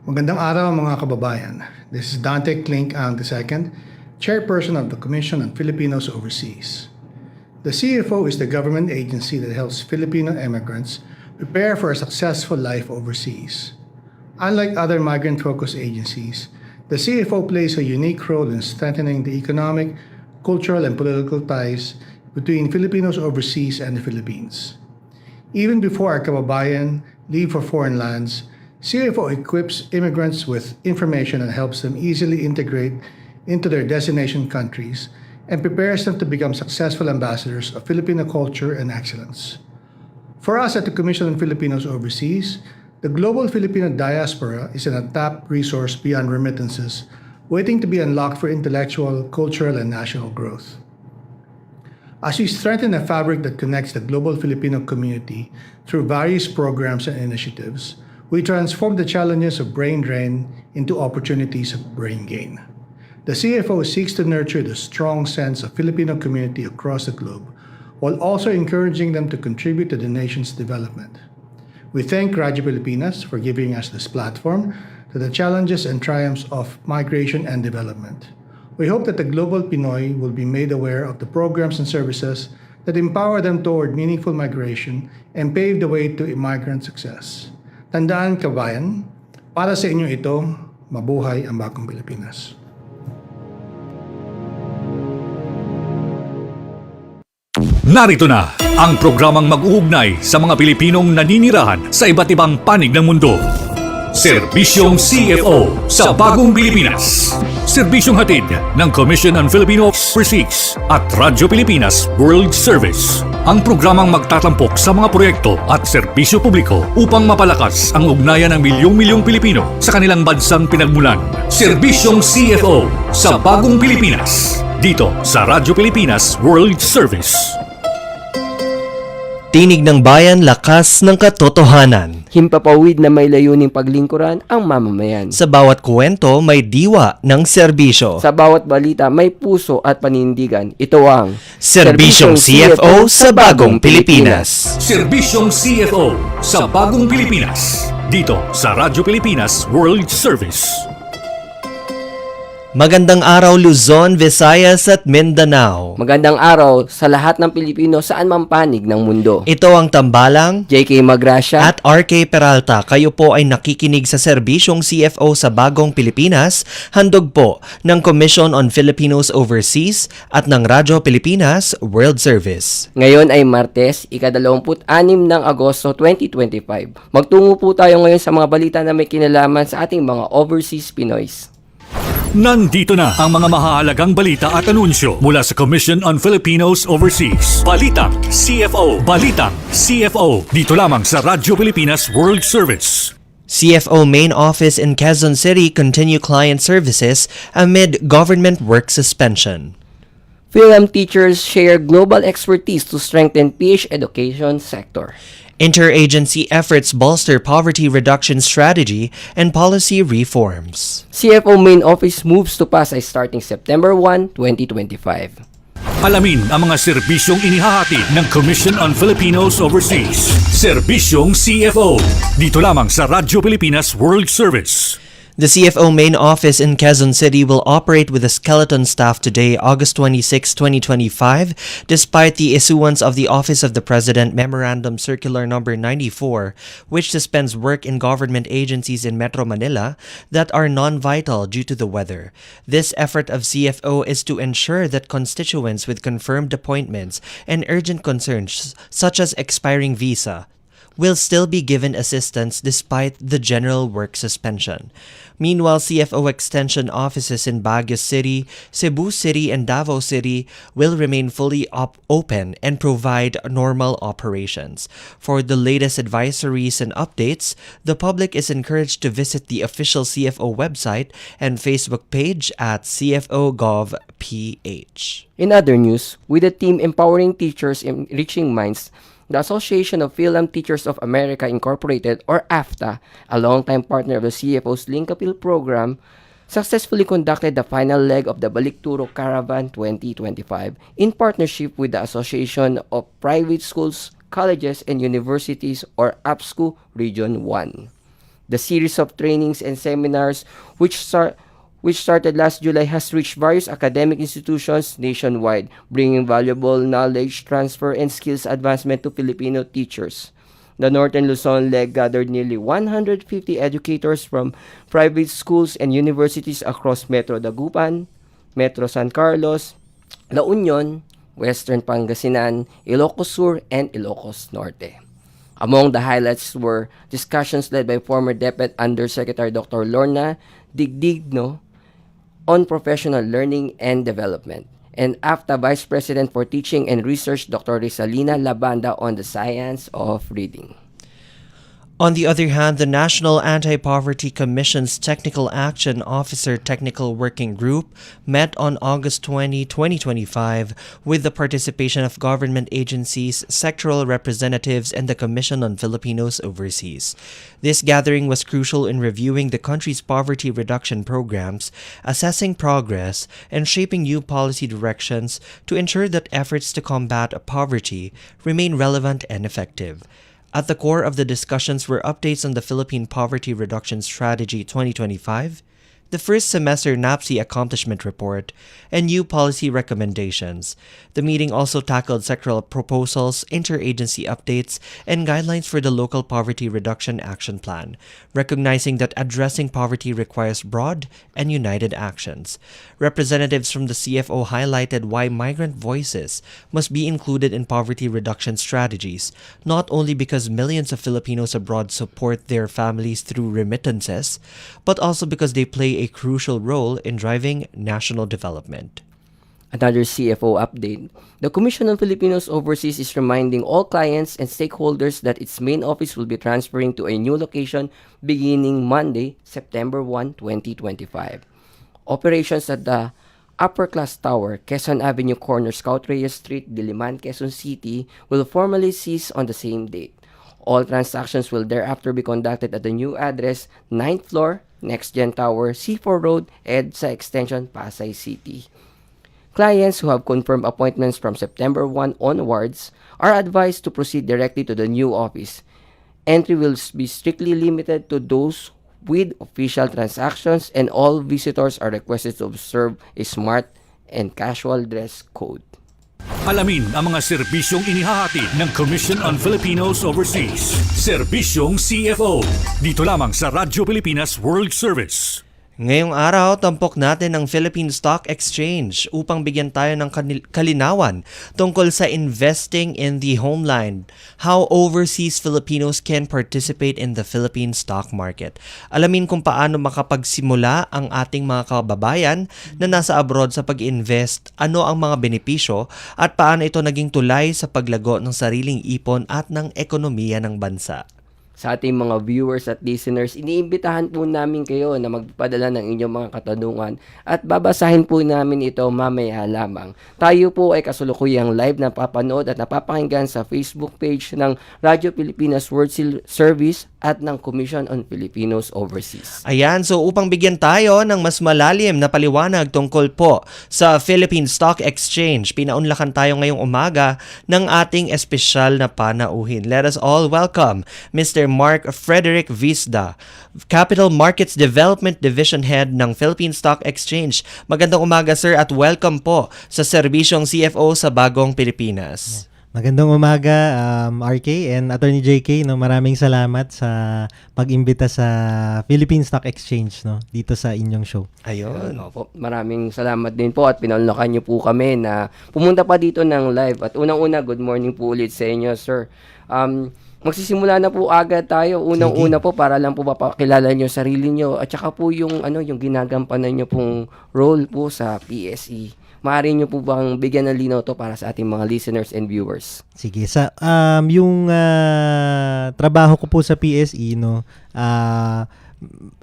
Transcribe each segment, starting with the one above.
Magandang araw mga kababayan. This is Dante Klink ang II, Chairperson of the Commission on Filipinos Overseas. The CFO is the government agency that helps Filipino immigrants prepare for a successful life overseas. Unlike other migrant-focused agencies, the CFO plays a unique role in strengthening the economic, cultural, and political ties between Filipinos overseas and the Philippines. Even before our kababayan leave for foreign lands, CFO equips immigrants with information and helps them easily integrate into their destination countries and prepares them to become successful ambassadors of Filipino culture and excellence. For us at the Commission on Filipinos Overseas, the global Filipino diaspora is an untapped resource beyond remittances, waiting to be unlocked for intellectual, cultural, and national growth. As we strengthen a fabric that connects the global Filipino community through various programs and initiatives, we transform the challenges of brain drain into opportunities of brain gain. The CFO seeks to nurture the strong sense of Filipino community across the globe, while also encouraging them to contribute to the nation's development. We thank Radyo Pilipinas for giving us this platform to the challenges and triumphs of migration and development. We hope that the global Pinoy will be made aware of the programs and services that empower them toward meaningful migration and pave the way to immigrant success. Tandaan kabayan, para sa inyo ito, mabuhay ang bagong Pilipinas. Narito na ang programang mag-uugnay sa mga Pilipinong naninirahan sa iba't ibang panig ng mundo. Serbisyong CFO sa Bagong Pilipinas. Serbisyong hatid ng Commission on Filipino Overseas at Radyo Pilipinas World Service. Ang programang magtatampok sa mga proyekto at serbisyo publiko upang mapalakas ang ugnayan ng milyong-milyong Pilipino sa kanilang bansang pinagmulan. Serbisyong CFO sa Bagong Pilipinas. Dito sa Radyo Pilipinas World Service. Tinig ng bayan, lakas ng katotohanan. Himpapawid na may layuning paglingkuran ang mamamayan. Sa bawat kwento, may diwa ng serbisyo. Sa bawat balita, may puso at panindigan. Ito ang Serbisyong CFO sa Bagong Pilipinas. Serbisyong CFO sa Bagong Pilipinas. Dito sa Radyo Pilipinas World Service. Magandang araw Luzon, Visayas at Mindanao. Magandang araw sa lahat ng Pilipino saan man panig ng mundo. Ito ang tambalang JK Magracia at RK Peralta. Kayo po ay nakikinig sa Serbisyong CFO sa Bagong Pilipinas, handog po ng Commission on Filipinos Overseas at ng Radyo Pilipinas World Service. Ngayon ay Martes, ika-26 ng Agosto 2025. Magtungo po tayo ngayon sa mga balita na may kinalaman sa ating mga overseas Pinoys. Nandito na ang mga mahahalagang balita at anunsyo mula sa Commission on Filipinos Overseas. Balitang CFO. Balitang CFO. Dito lamang sa Radyo Pilipinas World Service. CFO main office in Quezon City continue client services amid government work suspension. Film teachers share global expertise to strengthen PH education sector. Interagency efforts bolster poverty reduction strategy and policy reforms. CFO main office moves to Pasay starting September 1, 2025. Alamin ang mga serbisyong inihahati ng Commission on Filipinos Overseas. Serbisyong CFO. Dito lamang sa Radyo Pilipinas World Service. The CFO main office in Quezon City will operate with a skeleton staff today, August 26, 2025, despite the issuance of the Office of the President Memorandum Circular No. 94, which suspends work in government agencies in Metro Manila that are non-vital due to the weather. This effort of CFO is to ensure that constituents with confirmed appointments and urgent concerns, such as expiring visa, will still be given assistance despite the general work suspension. Meanwhile, CFO extension offices in Baguio City, Cebu City, and Davao City will remain fully open and provide normal operations. For the latest advisories and updates, the public is encouraged to visit the official CFO website and Facebook page at CFO.gov.ph. In other news, with the team empowering teachers in reaching minds, the Association of Film Teachers of America Incorporated, or AFTA, a longtime partner of the CFO's Linkapil program, successfully conducted the final leg of the Balikturo Caravan 2025 in partnership with the Association of Private Schools, Colleges, and Universities, or APSCU Region 1. The series of trainings and seminars which started last July has reached various academic institutions nationwide, bringing valuable knowledge transfer and skills advancement to Filipino teachers. The Northern Luzon leg gathered nearly 150 educators from private schools and universities across Metro Dagupan, Metro San Carlos, La Union, Western Pangasinan, Ilocos Sur, and Ilocos Norte. Among the highlights were discussions led by former Deputy Undersecretary Dr. Lorna Digdigno on professional learning and development, and AFTA Vice President for Teaching and Research Dr. Risalina Labanda on the science of reading. On the other hand, the National Anti-Poverty Commission's Technical Action Officer Technical Working Group met on August 20, 2025 with the participation of government agencies, sectoral representatives, and the Commission on Filipinos Overseas. This gathering was crucial in reviewing the country's poverty reduction programs, assessing progress, and shaping new policy directions to ensure that efforts to combat poverty remain relevant and effective. At the core of the discussions were updates on the Philippine Poverty Reduction Strategy 2025, the first semester NAPSI accomplishment report, and new policy recommendations. The meeting also tackled sectoral proposals, interagency updates, and guidelines for the local poverty reduction action plan, recognizing that addressing poverty requires broad and united actions. Representatives from the CFO highlighted why migrant voices must be included in poverty reduction strategies, not only because millions of Filipinos abroad support their families through remittances, but also because they play a crucial role in driving national development. Another CFO update. The Commission on Filipinos Overseas is reminding all clients and stakeholders that its main office will be transferring to a new location beginning Monday, September 1, 2025. Operations at the Upper Class Tower, Quezon Avenue Corner, Scout Reyes Street, Diliman, Quezon City will formally cease on the same date. All transactions will thereafter be conducted at the new address, 9th floor, Next Gen Tower, C4 Road, EDSA Extension, Pasay City. Clients who have confirmed appointments from September 1 onwards are advised to proceed directly to the new office. Entry will be strictly limited to those with official transactions, and all visitors are requested to observe a smart and casual dress code. Alamin ang mga serbisyong inihahatid ng Commission on Filipinos Overseas. Serbisyong CFO. Dito lamang sa Radyo Pilipinas World Service. Ngayong araw, tampok natin ang Philippine Stock Exchange upang bigyan tayo ng kalinawan tungkol sa investing in the homeland, how overseas Filipinos can participate in the Philippine stock market. Alamin kung paano makapagsimula ang ating mga kababayan na nasa abroad sa pag-invest, ano ang mga benepisyo at paano ito naging tulay sa paglago ng sariling ipon at ng ekonomiya ng bansa. Sa ating mga viewers at listeners, iniimbitahan po namin kayo na magpadala ng inyong mga katanungan at babasahin po namin ito mamaya lamang. Tayo po ay kasulukuyang live na papanood at napapakinggan sa Facebook page ng Radyo Pilipinas World Service at ng Commission on Filipinos Overseas. Ayan, so upang bigyan tayo ng mas malalim na paliwanag tungkol po sa Philippine Stock Exchange, pinaunlakan tayo ngayong umaga ng ating espesyal na panauhin. Let us all welcome Mr. Mark Frederick Visda, Capital Markets Development Division Head ng Philippine Stock Exchange. Magandang umaga sir at welcome po sa serbisyong CFO sa Bagong Pilipinas. Magandang umaga, RK and Attorney JK. No, maraming salamat sa pag-imbita sa Philippine Stock Exchange dito sa inyong show. Ayun. Opo, maraming salamat din po at pinunlakan niyo po kami na pumunta pa dito ng live. At unang-una, good morning po ulit sa inyo, sir. Magsisimula na po agad tayo. Unang-una po para lang po mapakilala niyo sarili niyo at saka po yung ginagampanan niyo pong role po sa PSE. Maaari niyo po bang bigyan ng linaw to para sa ating mga listeners and viewers? Sige, sa yung trabaho ko po sa PSE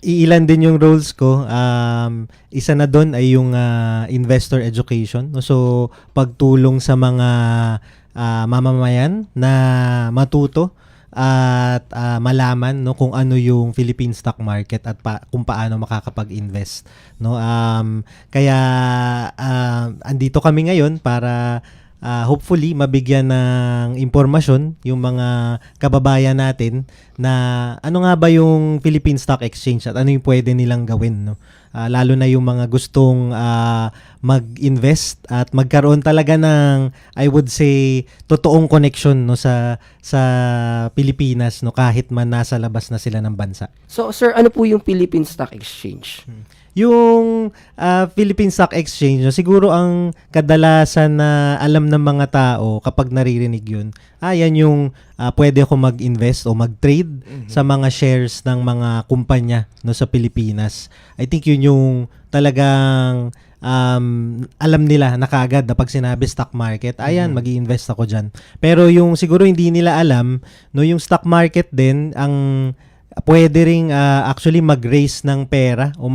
iilan din yung roles ko. Isa na doon ay yung investor education. So pagtulong sa mga mamamayan na matuto at malaman kung ano yung Philippine stock market at kung paano makakapag-invest kaya andito kami ngayon para hopefully mabigyan ng impormasyon yung mga kababayan natin na ano nga ba yung Philippine Stock Exchange at ano yung pwede nilang gawin, no? Lalo na yung mga gustong mag-invest at magkaroon talaga ng, I would say, totoong connection, no, sa Pilipinas, no, kahit man nasa labas na sila ng bansa. So, sir, ano po yung Philippine Stock Exchange? Yung Philippine Stock Exchange, no, siguro ang kadalasan na alam ng mga tao kapag naririnig yun, yan yung pwede ako mag-invest o mag-trade sa mga shares ng mga kumpanya, no, sa Pilipinas. I think yun yung talagang alam nila na kaagad na pag sinabi stock market, ayan, mag-i-invest ako dyan. Pero yung siguro hindi nila alam, no, yung stock market din, ang pwede ring actually mag-raise ng pera o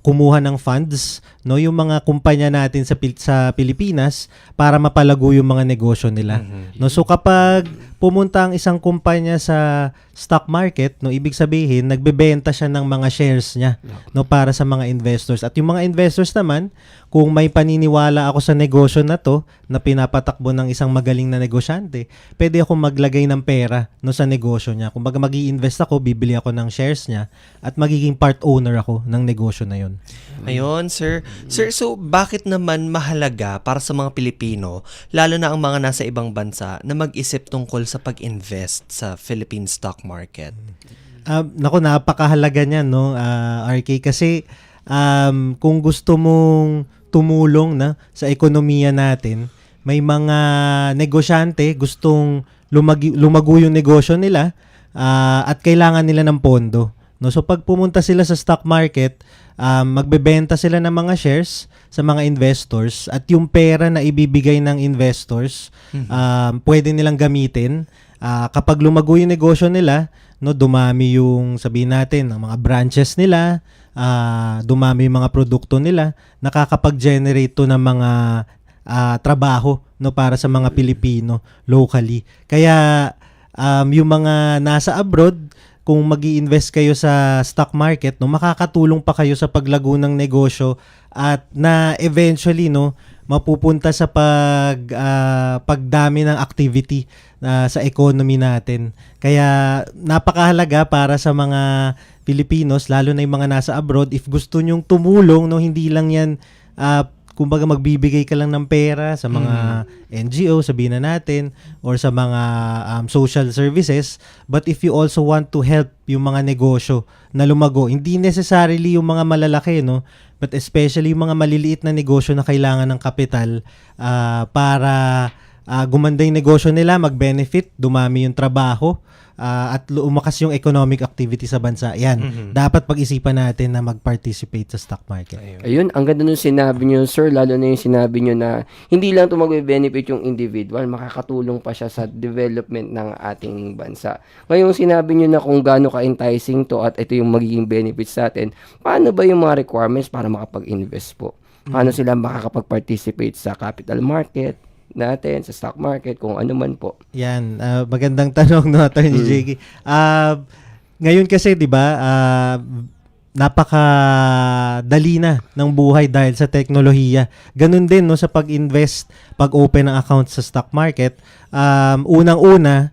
kumuha ng funds, no, yung mga kumpanya natin sa Pilipinas para mapalago yung mga negosyo nila. No, so kapag pumunta ang isang kumpanya sa stock market, no, ibig sabihin nagbebenta siya ng mga shares niya, no, para sa mga investors. At yung mga investors naman, kung may paniniwala ako sa negosyo na to na pinapatakbo ng isang magaling na negosyante, pwede ako maglagay ng pera, no, sa negosyo niya. Kung mag-i-invest ako, bibili ako ng shares niya at magiging part owner ako ng negosyo na yun. Ayun, sir. Sir, so bakit naman mahalaga para sa mga Pilipino, lalo na ang mga nasa ibang bansa, na mag-isip tungkol sa pag-invest sa Philippine stock market? Naku, napakahalaga niyan, no, RK, kasi kung gusto mong tumulong na sa ekonomiya natin, may mga negosyante gustong lumago yung negosyo nila at kailangan nila ng pondo. No, so pag pumunta sila sa stock market, magbebenta sila ng mga shares sa mga investors at yung pera na ibibigay ng investors, pwede nilang gamitin. Kapag lumago yung negosyo nila, no, dumami yung, sabihin natin, ang mga branches nila, dumami yung mga produkto nila, nakakapag-generate to ng mga trabaho, no, para sa mga Pilipino locally. Kaya yung mga nasa abroad, kung mag-i-invest kayo sa stock market, no, makakatulong pa kayo sa paglago ng negosyo at na eventually, no, mapupunta sa pagdami ng activity sa economy natin. Kaya napakahalaga para sa mga Pilipinos, lalo na yung mga nasa abroad, if gusto nyong tumulong, no, hindi lang yan kumbaga magbibigay ka lang ng pera sa mga NGO, sabihin na natin, or sa mga social services, but if you also want to help yung mga negosyo na lumago, hindi necessarily yung mga malalaki, no, but especially yung mga maliliit na negosyo na kailangan ng kapital para gumanda yung negosyo nila, mag-benefit, dumami yung trabaho, at umakas yung economic activity sa bansa. Yan, dapat pag-isipan natin na mag-participate sa stock market. Ayun, ang ganda nung sinabi nyo, sir, lalo na yung sinabi nyo na hindi lang ito mag-benefit yung individual, makakatulong pa siya sa development ng ating bansa. Ngayon, sinabi nyo na kung gaano ka-enticing to at ito yung magiging benefits sa atin, paano ba yung mga requirements para makapag-invest po? Paano sila makakapag-participate sa capital market natin, sa stock market, kung ano man po? Yan, magandang tanong, no, Attorney Jiggy. Ngayon kasi, di ba, napakadali na ng buhay dahil sa teknolohiya. Ganun din, no, sa pag-invest, pag-open ng account sa stock market. Unang-una,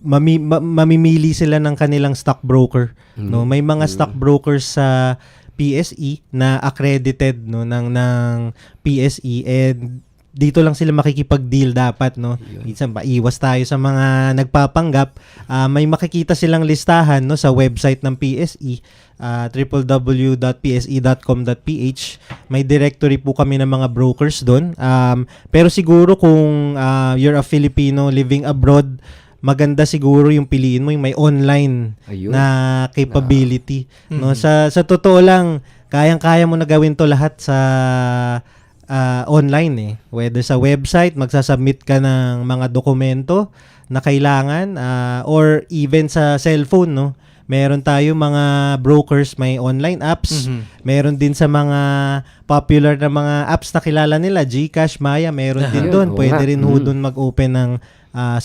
mamimili sila ng kanilang stockbroker. No? May mga stockbrokers sa PSE na accredited, no, ng PSE, and dito lang sila makikipag-deal dapat, no. Minsan iwas tayo sa mga nagpapanggap. May makikita silang listahan, no, sa website ng PSE, www.pse.com.ph. May directory po kami ng mga brokers doon. Pero siguro kung you're a Filipino living abroad, maganda siguro yung piliin mo yung may online na capability, no. Sa totoo lang, kayang-kaya mo na gawin to lahat sa online, eh. Whether sa website, magsasubmit ka ng mga dokumento na kailangan, or even sa cellphone, no. Meron tayo mga brokers, may online apps. Meron din sa mga popular na mga apps na kilala nila, GCash, Maya, meron din doon. Pwede rin ho doon mag-open ng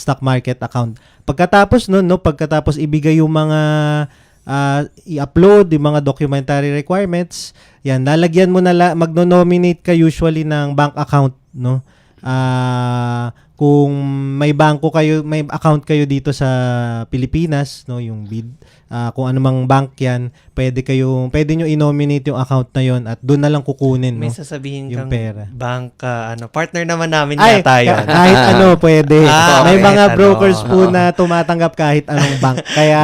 stock market account. Pagkatapos nun, no, pagkatapos ibigay yung mga i-upload yung mga documentary requirements, yan, lalagyan mo na magno-nominate ka usually ng bank account no? Kung may bangko kayo, may account kayo dito sa Pilipinas, no, yung BID, kung anumang bank 'yan, pwede nyo i-nominate yung account na 'yon at doon na lang kukunin, May no, sasabihin yung kang pera. bank, partner naman namin Ay, yata yun. kahit ano pwede. May kahit mga ano. brokers po na tumatanggap kahit anong bank. Kaya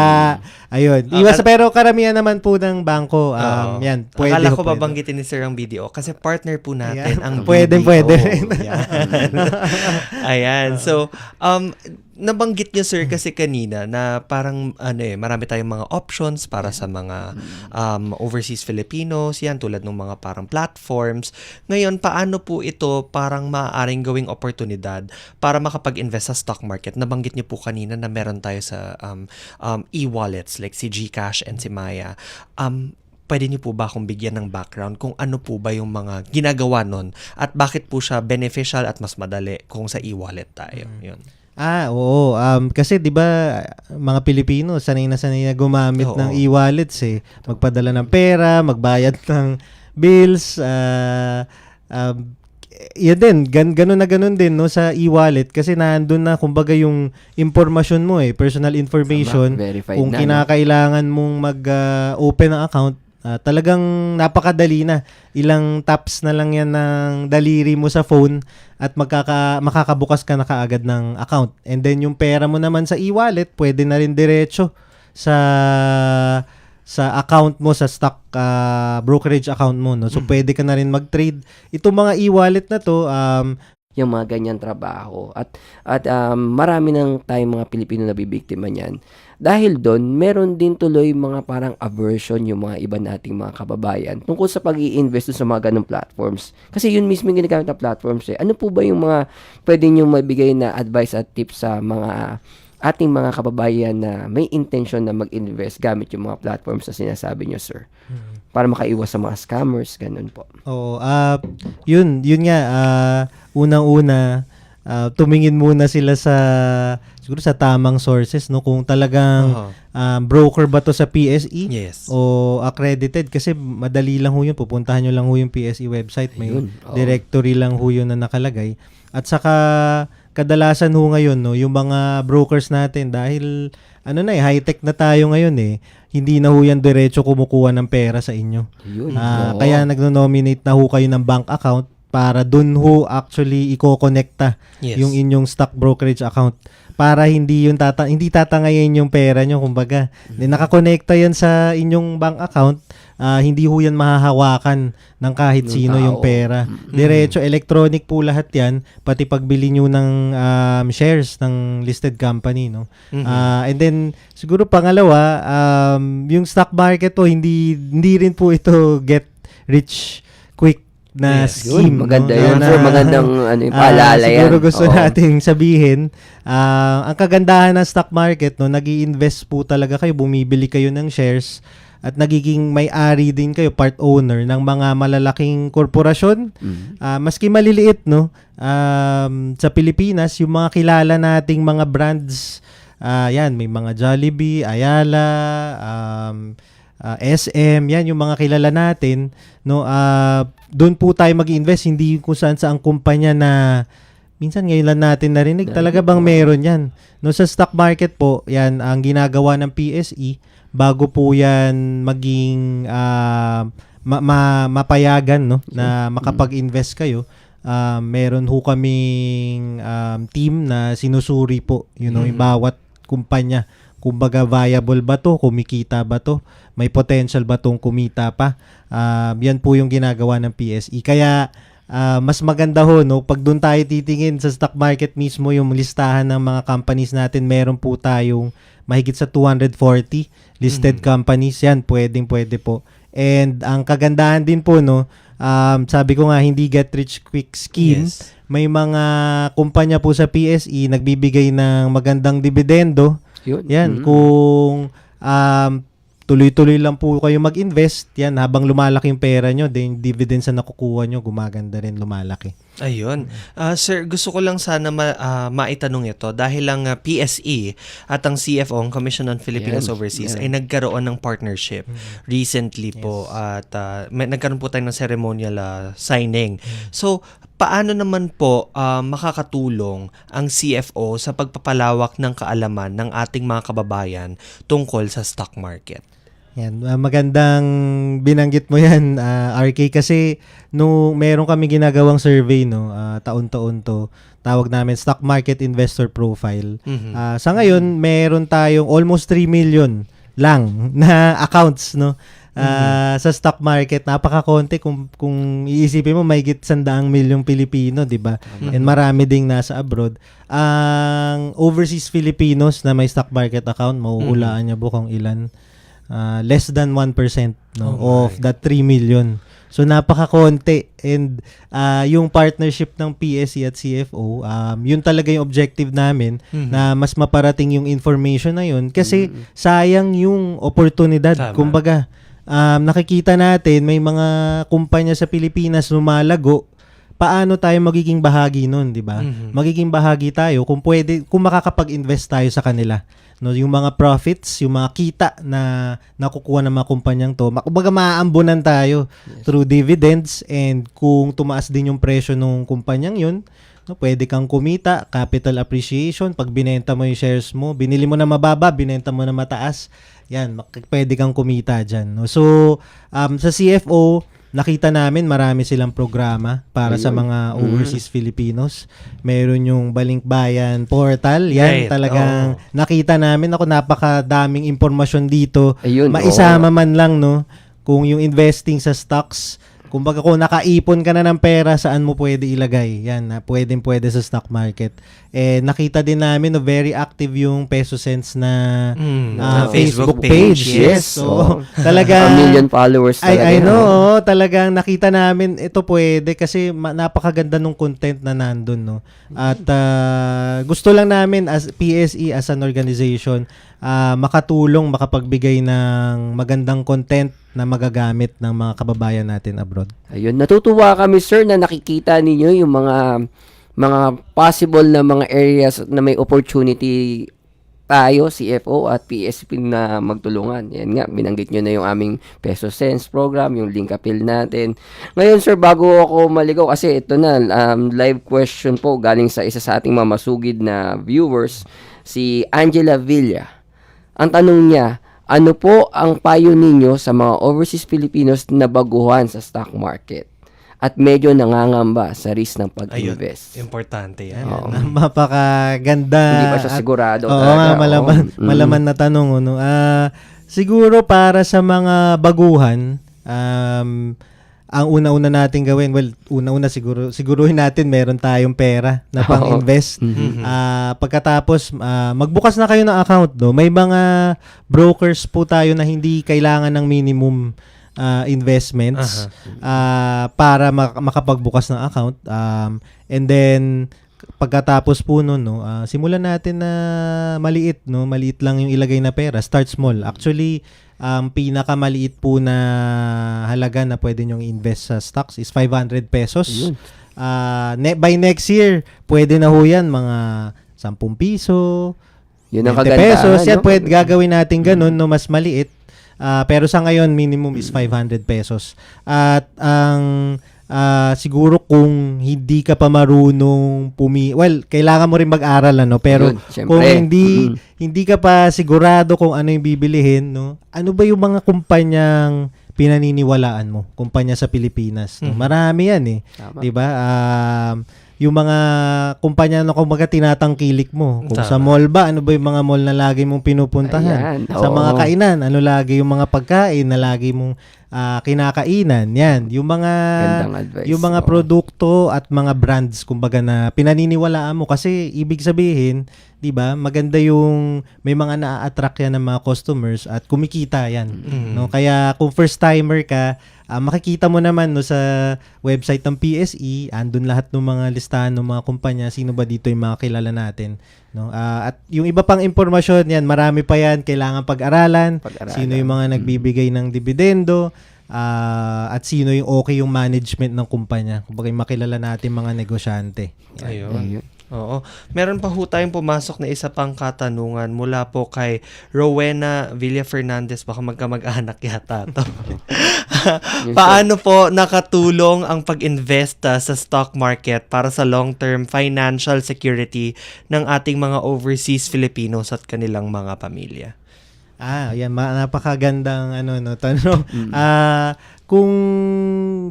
ayun. Pero karamihan naman po ng bangko, yan, pwede. Akala ko pwede. babanggitin ni Sir ang BDO kasi partner po natin Ayan. ang Pwede rin. Yan. Ayan. So, nabanggit niyo Sir kasi kanina na parang marami tayong mga options para sa mga overseas Filipinos, yan tulad ng mga parang platforms. Ngayon, paano po ito parang maaaring gawing oportunidad para makapag-invest sa stock market? Nabanggit niyo po kanina na meron tayo sa e-wallets like si GCash and si Maya. Pwede niyo po ba akong bigyan ng background kung ano po ba yung mga ginagawa nun at bakit po siya beneficial at mas madali kung sa e-wallet tayo? Yun. Oo. Kasi 'di ba mga Pilipino sanay na gumamit Oo. ng e-wallets eh. Magpadala ng pera, magbayad ng bills, yan din, ganun din no sa e-wallet kasi nandoon na kumbaga yung impormasyon mo personal information. Verified Kung na, kinakailangan mong mag-open ng account, talagang napakadali na. Ilang taps na lang yan ng daliri mo sa phone at makakabukas ka na kaagad ng account. And then yung pera mo naman sa e-wallet, pwede na rin diretso sa account mo, sa stock brokerage account mo, no? So pwede ka na rin mag-trade. Itong mga e-wallet na to, yung mga ganyan trabaho at marami nang tayong mga Pilipino na bibiktima niyan. Dahil doon, meron din tuloy mga parang aversion yung mga iba nating mga kababayan tungkol sa pag-i-invest sa mga ganung platforms. Kasi yun mismo yung ginagamit na platforms eh. Ano po ba yung mga pwede nyo mabigay na advice at tips sa mga ating mga kababayan na may intention na mag-invest gamit yung mga platforms na sinasabi nyo, sir? Para makaiwas sa mga scammers, ganun po. Oo, yun nga, unang-una, tumingin muna sila siguro sa tamang sources, no? Kung talagang broker ba to sa PSE Yes. o accredited, kasi madali lang ho yun, pupuntahan nyo lang ho yung PSE website, may Ayun, oo. directory lang ho yun na nakalagay. At saka, kadalasan ho ngayon, no, yung mga brokers natin, dahil high-tech na tayo ngayon hindi na ho yan diretso kumukuha ng pera sa inyo. Yun. Kaya nagno-nominate na ho kayo ng bank account para dun ho actually i-connecta Yes. yung inyong stock brokerage account para hindi hindi tatangayin yung pera nyo, kumbaga. Nakakonekta yan sa inyong bank account, hindi ho yan mahahawakan ng kahit Ng sino tao. yung pera. Diretso electronic po lahat yan, pati pagbili nyo ng shares ng listed company, no. And then siguro pangalawa, yung stock market po hindi rin po ito get rich quick na Yes. scheme. Yun, maganda no? yun. Na- Sir, magandang yung paalala yan. Siguro gusto Oo. nating sabihin, ang kagandahan ng stock market, no, nag-i-invest po talaga kayo, bumibili kayo ng shares at nagiging may-ari din kayo, part owner ng mga malalaking korporasyon. Maski maliliit, no, sa Pilipinas, yung mga kilala nating mga brands, yan, may mga Jollibee, Ayala, SM, yan yung mga kilala natin, no. Doon po tayo mag-invest, hindi kung saan sa ang kumpanya na minsan ngayon lang natin narinig, talaga bang meron yan, no. Sa stock market po, yan ang ginagawa ng PSE bago po yan maging mapayagan, no, na makapag-invest kayo. Meron ho kaming team na sinusuri po, yung bawat kumpanya. Kumbaga, viable ba to? Kumikita ba to? May potential ba tong kumita pa? Yan po yung ginagawa ng PSE. Kaya, mas maganda ho, no? Pag doon tayo titingin sa stock market mismo, yung listahan ng mga companies natin, meron po tayong mahigit sa 240 listed companies. Yan, pwede po. And ang kagandahan din po, no? Sabi ko nga, hindi get rich quick scheme. Yes. May mga kumpanya po sa PSE nagbibigay ng magandang dividendo. Yun. Yan, kung tuloy-tuloy lang po kayo mag-invest, yan, habang lumalaki yung pera nyo, then dividends na nakukuha nyo, gumaganda rin, lumalaki. Ayun. Sir, gusto ko lang sana maitanong ito dahil lang PSE at ang CFO, ang Commission on Filipinos Yan. Overseas, Yan. ay nagkaroon ng partnership recently po at nagkaroon po tayo ng ceremonial signing. So, paano naman po makakatulong ang CFO sa pagpapalawak ng kaalaman ng ating mga kababayan tungkol sa stock market? Yan, magandang binanggit mo yan, RK, kasi meron kami ginagawang survey, no, taon-taon to, tawag namin Stock Market Investor Profile. Sa ngayon, meron tayong almost 3 million lang na accounts, no, sa stock market. Napakakonti kung iisipin mo, mahigit 100 milyong Pilipino, di ba? And marami ding nasa abroad. Ang overseas Filipinos na may stock market account, mauhulaan niya po kung ilan. Less than 1%, no, of that 3 million. So napakakonti, and yung partnership ng PSE at CFO, yun talaga yung objective namin, na mas maparating yung information na yun kasi sayang yung oportunidad. Tama. Kumbaga, nakikita natin may mga kumpanya sa Pilipinas lumalago. Paano tayo magiging bahagi nun, di ba? Magiging bahagi tayo kung makakapag-invest tayo sa kanila. No, yung mga profits, yung mga kita na nakukuha ng mga kumpanyang to, kumbaga maaambunan tayo through dividends, and kung tumaas din yung presyo ng kumpanyang yun, no, pwede kang kumita, capital appreciation, pag binenta mo yung shares mo, binili mo na mababa, binenta mo na mataas, yan, pwede kang kumita dyan. No? So, sa CFO, nakita namin marami silang programa para sa mga overseas Filipinos. Meron yung Balinkbayan portal. Yan, Right. talagang nakita namin, ako, napakadaming impormasyon dito. Ayun, Maisama man lang, no, kung yung investing sa stocks, kumbaga kung nakaipon ka na ng pera, saan mo pwede ilagay? Yan, pwede sa stock market. Nakita din namin, no, very active yung Peso Sense na Facebook page. Yes. So, talagang 1 million followers talaga. I know, talagang nakita namin ito pwede kasi napakaganda ng content na nandun, no. At gusto lang namin as PSE, as an organization, makatulong, makapagbigay ng magandang content na magagamit ng mga kababayan natin abroad. Ayun, natutuwa kami, sir, na nakikita ninyo yung mga possible na mga areas na may opportunity tayo, CFO at PSP, na magtulungan. Yan nga, binanggit nyo na yung aming Peso Sense program, yung link appeal natin. Ngayon, sir, bago ako maligaw, kasi ito na, live question po galing sa isa sa ating mamasugid na viewers, si Angela Villa. Ang tanong niya, ano po ang payo ninyo sa mga overseas Filipinos na baguhan sa stock market at medyo nangangamba sa risk ng pag-invest? Importante yan. Oo. Mapakaganda. Hindi pa siya sigurado. Oo talaga. nga, malaman na tanong. No? Siguro para sa mga baguhan, ang una-una natin gawin, una-una siguruhin natin meron tayong pera na pang-invest. Pagkatapos, magbukas na kayo ng account. No? May mga brokers po tayo na hindi kailangan ng minimum investments para makapagbukas ng account. And then, pagkatapos po nun, no, simulan natin na maliit, no? Maliit lang yung ilagay na pera. Start small. Actually, pinakamaliit po na halaga na pwede nyong invest sa stocks is 500 pesos. By next year, pwede na ho yan, mga 10 piso, Yun ang 20 kagandahan. pesos. Yan, no? pwede gagawin natin ganun, no, mas maliit. Pero sa ngayon, minimum is 500 pesos. At ang siguro kung hindi ka pa marunong kailangan mo rin mag-aral, ano, pero Yun, syempre. kung hindi ka pa sigurado kung ano yung bibilihin, no, ano ba yung mga kumpanyang pinaniniwalaan mo, kumpanya sa Pilipinas, no? Marami yan, Tama. 'di ba? Yung mga kumpanya na kumbaga tinatangkilik mo. Kung sa mall ba, ano ba yung mga mall na lagi mong pinupuntahan? Ayan, Sa oo. mga kainan, ano lagi yung mga pagkain na lagi mong kinakainan? Yan, yung mga Gandang advice, yung mga oo. produkto at mga brands kumbaga na pinaniniwalaan mo, kasi ibig sabihin, 'di ba? Maganda yung may mga na-attract yan ng mga customers at kumikita yan. No? Kaya kung first timer ka, makikita mo naman, no, sa website ng PSE, andun lahat ng mga listahan ng mga kumpanya, sino ba dito yung mga kilala natin, no? At yung iba pang impormasyon yan, marami pa yan, kailangan pag-aralan. Sino yung mga nagbibigay ng dividendo, at sino yung okay yung management ng kumpanya. Kumbaga makilala natin mga negosyante. Ayun. Oo. Meron pa ho tayong pumasok na isa pang katanungan mula po kay Rowena Villa Fernandez. Baka magkamag-anak yata to. Paano po nakatulong ang pag-invest sa stock market para sa long-term financial security ng ating mga overseas Filipinos at kanilang mga pamilya? Yan, napakagandang tanong. Kung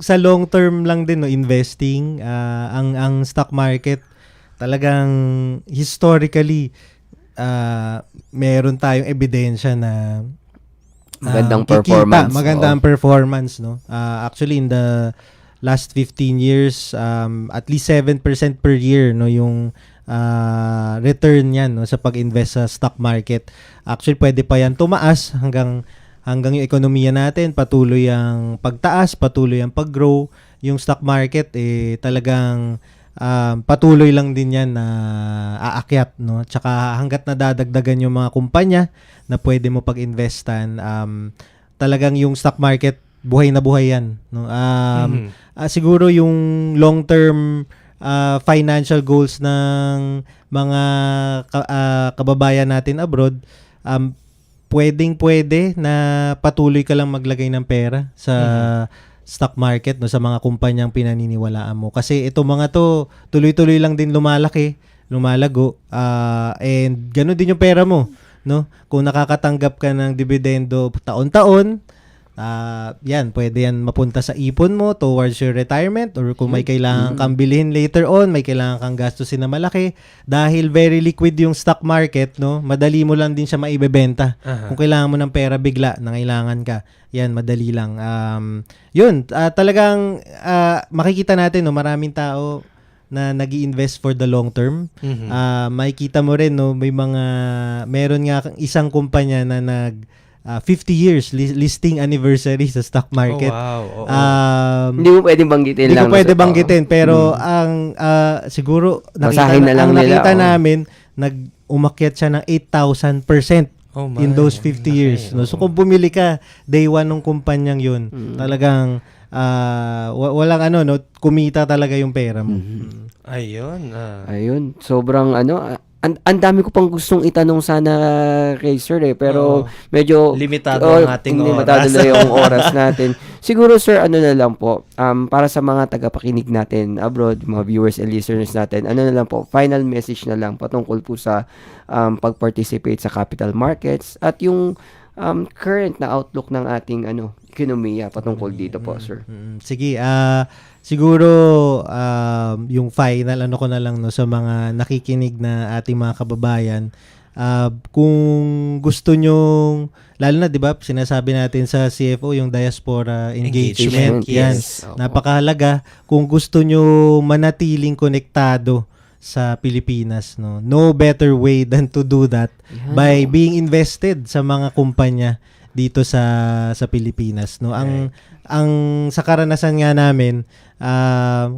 sa long term lang din investing, ang stock market talagang historically meron tayong ebidensya na Magandang kikita, performance. maganda ang performance, no. Actually in the last 15 years, at least 7% per year, no, yung return yan, no, sa pag-invest sa stock market. Actually pwede pa yan tumaas hanggang yung ekonomiya natin patuloy ang pagtaas, patuloy ang pag-grow. Yung stock market talagang patuloy lang din yan na aakyat, no? Tsaka hanggat nadadagdagan yung mga kumpanya na pwede mo pag-investan, talagang yung stock market buhay na buhay yan, no? Siguro yung long-term financial goals ng mga kababayan natin abroad, pwede na patuloy ka lang maglagay ng pera sa stock market, no, sa mga kumpanyang pinaniniwalaan mo. Kasi ito mga to, tuloy-tuloy lang din lumalago, and gano'n din yung pera mo, no? Kung nakakatanggap ka ng dividendo taon-taon, yan, pwede yan mapunta sa ipon mo towards your retirement, or kung may kailangan kang bilhin later on, may kailangan kang gastusin na malaki, dahil very liquid yung stock market, no? Madali mo lang din siya maibebenta. Kung kailangan mo ng pera bigla, nangailangan ka, yan, madali lang. Yun, talagang makikita natin, no, maraming tao na nag-i-invest for the long term. Makikita mo rin, no, meron nga isang kumpanya na 50 years listing anniversary sa stock market. Oh, wow. Hindi mo pwedeng banggitin Hindi lang. ko pwede banggitin, pero ang siguro Basahin na lang nakita nila, namin, umakyat siya ng 8,000% in those 50 years. No? So kung bumili ka day one ng kumpanyang yun, talagang walang kumita talaga yung pera mo. Ayun, sobrang ang dami ko pang gustong itanong sana kay Sir pero medyo limitado ang ating limitado oras. na yung oras natin. Siguro Sir, na lang po, para sa mga tagapakinig natin abroad, mga viewers and listeners natin, na lang po, final message na lang patungkol po sa pag-participate sa capital markets at yung current na outlook ng ating ekonomiya patungkol dito po, Sir. Sige, siguro yung final ko na lang, no, sa mga nakikinig na ating mga kababayan, kung gusto nyo, lalo na 'di ba sinasabi natin sa CFO yung diaspora engagement, yan, yes. napakahalaga. Kung gusto nyo manatiling konektado sa Pilipinas, no better way than to do that by being invested sa mga kumpanya dito sa Pilipinas, no. Ang sa karanasan nga namin,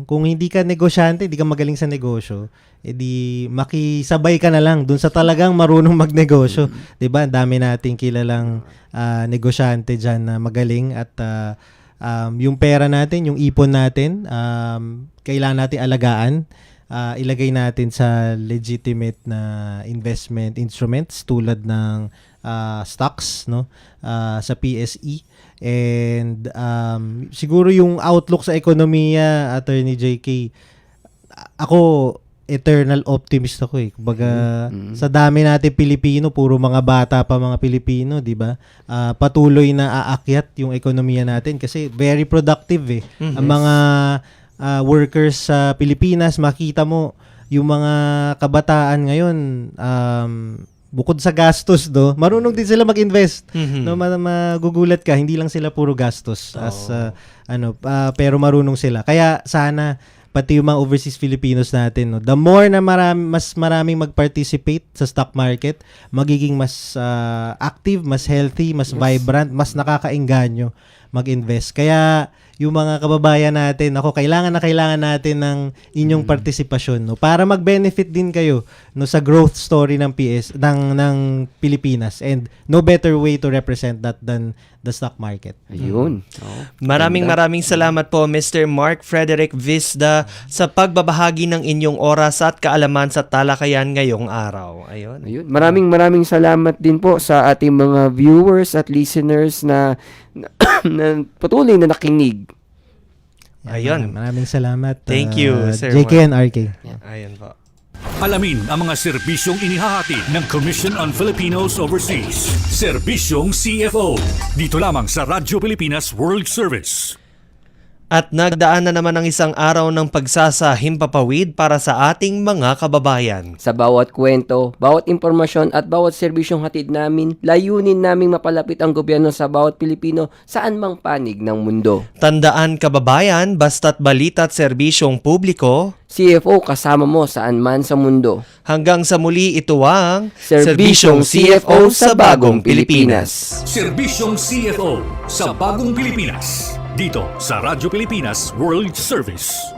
kung hindi ka negosyante, hindi ka magaling sa negosyo, edi makisabay ka na lang dun sa talagang marunong magnegosyo. 'Di ba? Dami nating kilalang negosyante diyan na magaling, at yung pera natin, yung ipon natin, kailangan natin alagaan. Ilagay natin sa legitimate na investment instruments tulad ng stocks, no, sa PSE. And siguro yung outlook sa ekonomiya, Attorney JK, ako eternal optimist ako eh. Kumbaga, sa dami natin Pilipino, puro mga bata pa mga Pilipino, 'di ba? Patuloy na aakyat yung ekonomiya natin kasi very productive eh. Ang mga workers sa Pilipinas, makita mo yung mga kabataan ngayon, bukod sa gastos, marunong din sila mag-invest. No, magugulat ka, hindi lang sila puro gastos pero marunong sila. Kaya sana pati yung mga overseas Filipinos natin, no, the more na mas maraming mag-participate sa stock market, magiging mas active, mas healthy, mas vibrant, mas nakakaengganyo mag-invest. Kaya yung mga kababayan natin, kailangan natin ng inyong partisipasyon, no, para mag-benefit din kayo no sa growth story ng ng Pilipinas, and no better way to represent that than the stock market. Ayun. Maraming salamat po Mr. Mark Frederick Visda sa pagbabahagi ng inyong oras at kaalaman sa talakayan ngayong araw. Ayun. Ayun. Maraming salamat din po sa ating mga viewers at listeners na patuloy na nakinig. Ayun. Maraming salamat. Thank you, Sir JK and RK. Ayun po. Alamin ang mga serbisyong inihahatid ng Commission on Filipinos Overseas. Serbisyong CFO. Dito lamang sa Radyo Pilipinas World Service. At nagdaan na naman ang isang araw ng pagsasahimpapawid para sa ating mga kababayan. Sa bawat kwento, bawat impormasyon at bawat serbisyong hatid namin, layunin naming mapalapit ang gobyerno sa bawat Pilipino saan mang panig ng mundo. Tandaan kababayan, basta't balita at serbisyong publiko. CFO kasama mo saan man sa mundo. Hanggang sa muli ito ang Serbisyong CFO sa Bagong Pilipinas. Serbisyong CFO sa Bagong Pilipinas. Dito sa Radyo Pilipinas World Service.